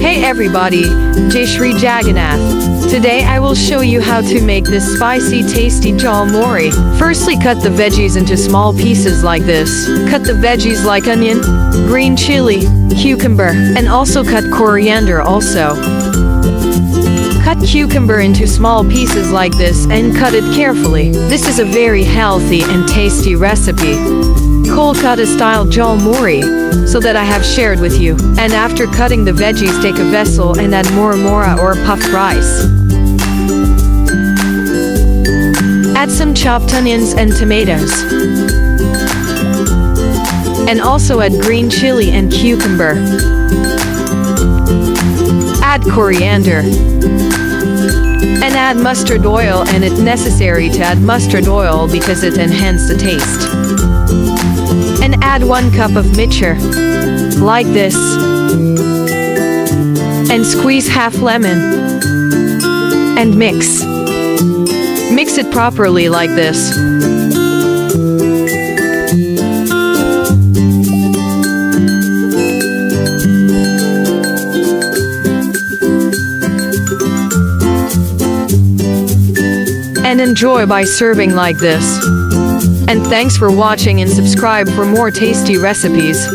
Hey everybody, Jai Shri Jagannath. Today I will show you how to make this spicy tasty Jhal Muri. Firstly, cut the veggies into small pieces like this. Cut the veggies like onion, green chili, cucumber, and also cut coriander also. Cut cucumber into small pieces like this and cut it carefully. This is a very healthy and tasty recipe, Kolkata style Jhal Muri, so that I have shared with you. And after cutting the veggies, take a vessel and add mora or puffed rice. Add some chopped onions and tomatoes. And also add green chili and cucumber. Add coriander. And add mustard oil, and it's necessary to add mustard oil because it enhances the taste. And add 1 cup of mixture, like this. And squeeze half lemon. And mix. Mix it properly like this. And enjoy by serving like this. And thanks for watching, and subscribe for more tasty recipes.